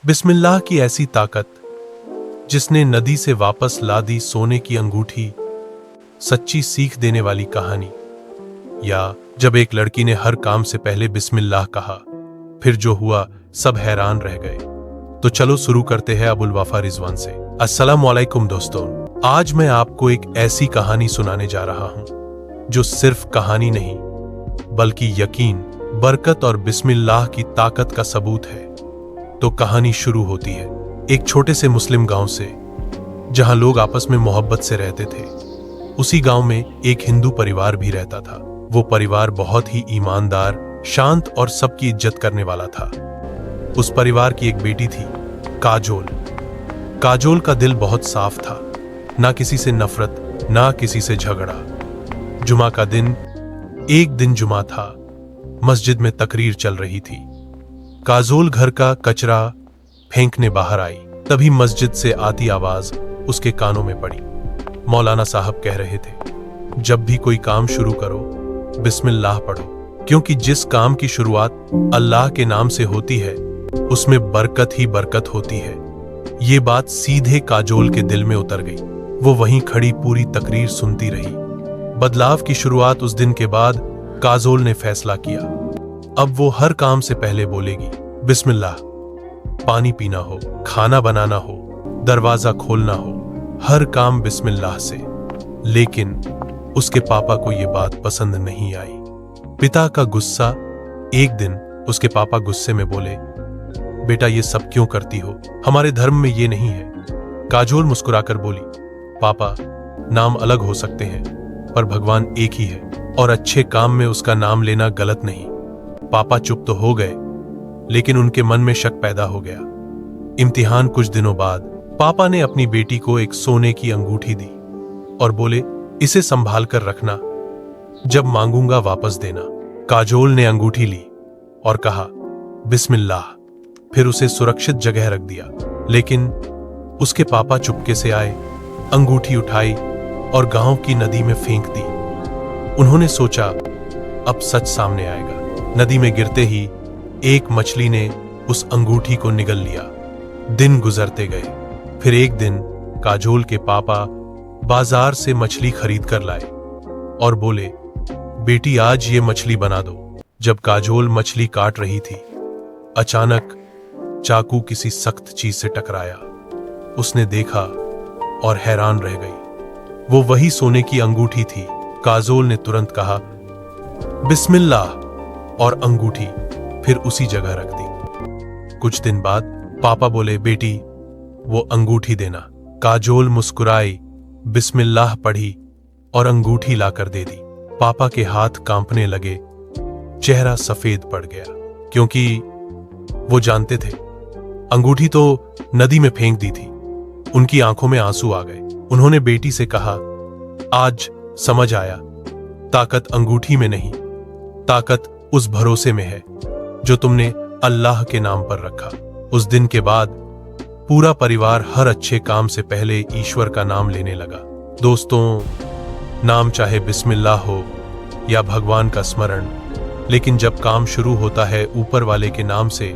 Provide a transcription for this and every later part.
बिस्मिल्लाह की ऐसी ताकत जिसने नदी से वापस ला दी सोने की अंगूठी, सच्ची सीख देने वाली कहानी। या जब एक लड़की ने हर काम से पहले बिस्मिल्लाह कहा, फिर जो हुआ सब हैरान रह गए। तो चलो शुरू करते हैं अबुल वफा रिजवान से। अस्सलामु अलैकुम दोस्तों, आज मैं आपको एक ऐसी कहानी सुनाने जा रहा हूं जो सिर्फ कहानी नहीं बल्कि यकीन, बरकत और बिस्मिल्लाह की ताकत का सबूत है। तो कहानी शुरू होती है एक छोटे से मुस्लिम गांव से, जहां लोग आपस में मोहब्बत से रहते थे। उसी गांव में एक हिंदू परिवार भी रहता था। वो परिवार बहुत ही ईमानदार, शांत और सबकी इज्जत करने वाला था। उस परिवार की एक बेटी थी, काजोल। काजोल का दिल बहुत साफ था, ना किसी से नफरत, ना किसी से झगड़ा। जुमा का दिन, एक दिन जुमा था, मस्जिद में तकरीर चल रही थी। काजोल घर का कचरा फेंकने बाहर आई, तभी मस्जिद से आती आवाज उसके कानों में पड़ी। मौलाना साहब कह रहे थे, जब भी कोई काम शुरू करो बिस्मिल्लाह पढ़ो, क्योंकि जिस काम की शुरुआत अल्लाह के नाम से होती है उसमें बरकत ही बरकत होती है। ये बात सीधे काजोल के दिल में उतर गई। वो वहीं खड़ी पूरी तकरीर सुनती रही। बदलाव की शुरुआत उस दिन के बाद काजोल ने फैसला किया, अब वो हर काम से पहले बोलेगी बिस्मिल्लाह। पानी पीना हो, खाना बनाना हो, दरवाजा खोलना हो, हर काम बिस्मिल्लाह से। लेकिन उसके पापा को यह बात पसंद नहीं आई। पिता का गुस्सा। एक दिन उसके पापा गुस्से में बोले, बेटा ये सब क्यों करती हो, हमारे धर्म में ये नहीं है। काजोल मुस्कुराकर बोली, पापा नाम अलग हो सकते हैं पर भगवान एक ही है और अच्छे काम में उसका नाम लेना गलत नहीं। पापा चुप तो हो गए, लेकिन उनके मन में शक पैदा हो गया। इम्तिहान कुछ दिनों बाद पापा ने अपनी बेटी को एक सोने की अंगूठी दी और बोले, इसे संभाल कर रखना, जब मांगूंगा वापस देना। काजोल ने अंगूठी ली और कहा बिस्मिल्लाह, फिर उसे सुरक्षित जगह रख दिया। लेकिन उसके पापा चुपके से आए, अंगूठी उठाई और गांव की नदी में फेंक दी। उन्होंने सोचा अब सच सामने आएगा। नदी में गिरते ही एक मछली ने उस अंगूठी को निगल लिया। दिन गुजरते गए। फिर एक दिन काजोल के पापा बाजार से मछली खरीद कर लाए और बोले, बेटी आज ये मछली बना दो। जब काजोल मछली काट रही थी, अचानक चाकू किसी सख्त चीज से टकराया। उसने देखा और हैरान रह गई। वो वही सोने की अंगूठी थी। काजोल ने तुरंत कहा बिस्मिल्लाह और अंगूठी फिर उसी जगह रख दी। कुछ दिन बाद पापा बोले, बेटी वो अंगूठी देना। काजोल मुस्कुराई, बिस्मिल्लाह पढ़ी और अंगूठी लाकर दे दी। पापा के हाथ कांपने लगे, चेहरा सफेद पड़ गया, क्योंकि वो जानते थे अंगूठी तो नदी में फेंक दी थी। उनकी आंखों में आंसू आ गए। उन्होंने बेटी से कहा, आज समझ आया, ताकत अंगूठी में नहीं, ताकत उस भरोसे में है जो तुमने अल्लाह के नाम पर रखा। उस दिन के बाद पूरा परिवार हर अच्छे काम से पहले ईश्वर का नाम लेने लगा। दोस्तों, नाम चाहे बिस्मिल्लाह हो या भगवान का स्मरण, लेकिन जब काम शुरू होता है ऊपर वाले के नाम से,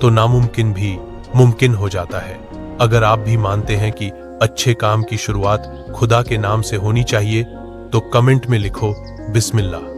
तो नामुमकिन भी मुमकिन हो जाता है। अगर आप भी मानते हैं कि अच्छे काम की शुरुआत खुदा के नाम से होनी चाहिए, तो कमेंट में लिखो बिस्मिल्लाह।